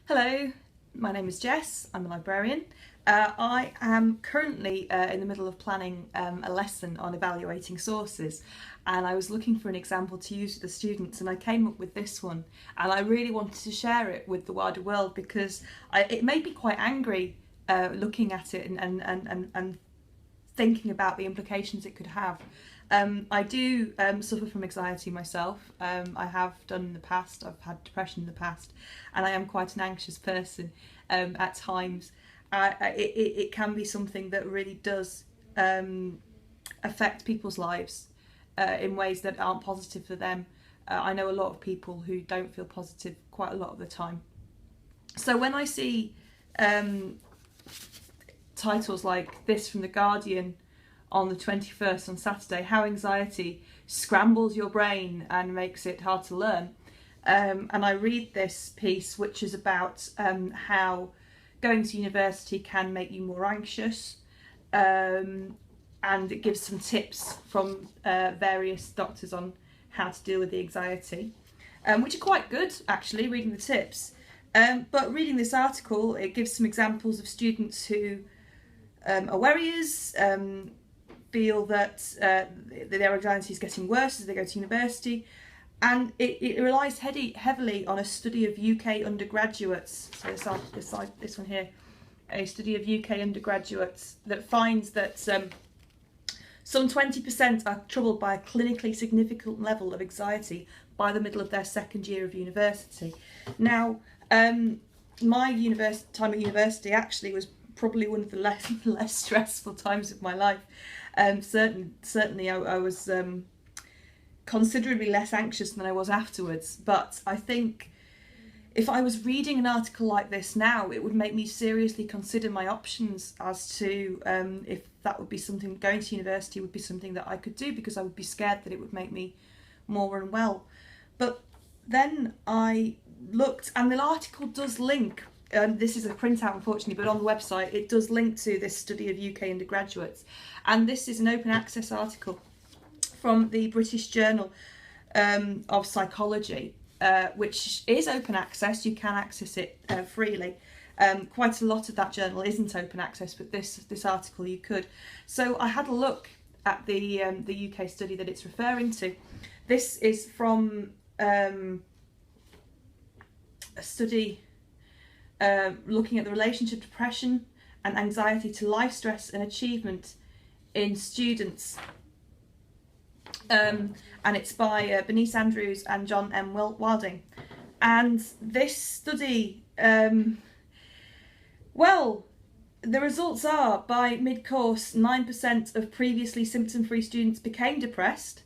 Hello, my name is Jess, I'm a librarian. I am currently in the middle of planning a lesson on evaluating sources, and I was looking for an example to use with the students, and I came up with this one, and I really wanted to share it with the wider world because it made me quite angry looking at it and thinking about the implications it could have. I do suffer from anxiety myself. I have done in the past. I've had depression in the past, and I am quite an anxious person at times. It can be something that really does affect people's lives in ways that aren't positive for them. I know a lot of people who don't feel positive quite a lot of the time. So when I see titles like this from The Guardian on the 21st on Saturday, how anxiety scrambles your brain and makes it hard to learn. And I read this piece, which is about how going to university can make you more anxious, and it gives some tips from various doctors on how to deal with the anxiety, which are quite good actually, reading the tips. But reading this article, it gives some examples of students who are worriers, feel that their anxiety is getting worse as they go to university, and it relies heavily on a study of UK undergraduates. So this one here, a study of UK undergraduates that finds that some 20% are troubled by a clinically significant level of anxiety by the middle of their second year of university. Now, my time at university actually was probably one of the less stressful times of my life. Certainly I was considerably less anxious than I was afterwards, but I think if I was reading an article like this now, it would make me seriously consider my options as to if that would be something, going to university would be something that I could do, because I would be scared that it would make me more unwell. But then I looked, and the article does link, this is a printout unfortunately, but on the website it does link to this study of UK undergraduates, and this is an open access article from the British Journal of Psychology, which is open access. You can access it freely. Quite a lot of that journal isn't open access, but this article you could. So I had a look at the UK study that it's referring to. This is from a study looking at the relationship of depression and anxiety to life stress and achievement in students. And it's by Bernice Andrews and John M. Wilding. And this study, well, the results are, by mid-course, 9% of previously symptom-free students became depressed,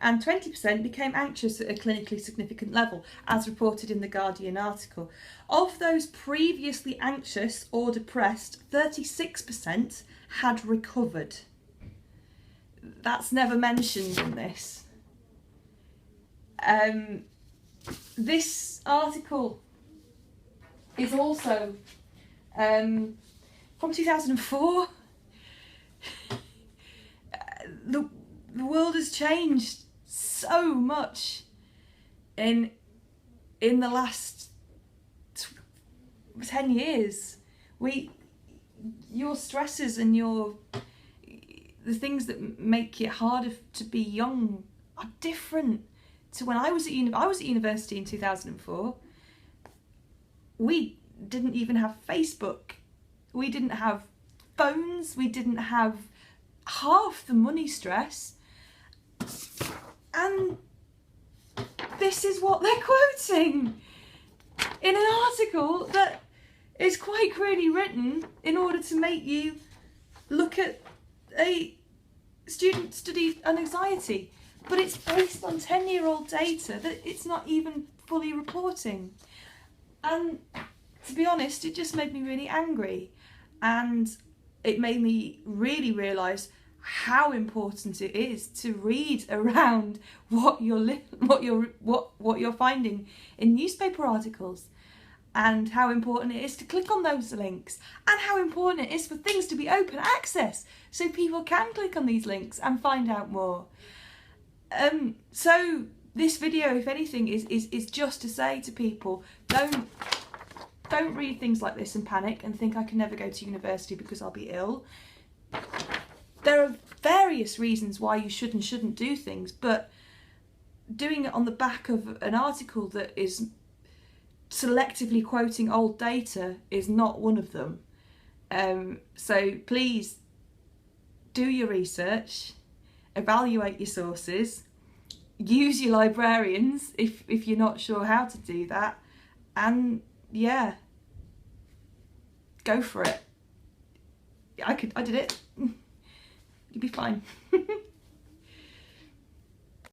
and 20% became anxious at a clinically significant level, as reported in the Guardian article. Of those previously anxious or depressed, 36% had recovered. That's never mentioned in this. This article is also from 2004. The world has changed so much in the last 10 years. Your stresses and the things that make it harder to be young are different to when I was at university in 2004. We didn't even have Facebook. We didn't have phones. We didn't have half the money stress. And this is what they're quoting in an article that is quite clearly written in order to make you look at a student study on anxiety, but it's based on 10-year-old data that it's not even fully reporting. And to be honest, it just made me really angry, and it made me really realise how important it is to read around what you're finding in newspaper articles, and how important it is to click on those links, and how important it is for things to be open access so people can click on these links and find out more. So this video, if anything, is just to say to people, don't don't read things like this and panic and think I can never go to university because I'll be ill. There are various reasons why you should and shouldn't do things, but doing it on the back of an article that is selectively quoting old data is not one of them. So please do your research, evaluate your sources, use your librarians if you're not sure how to do that, and yeah, go for it. I did it. You'll be fine.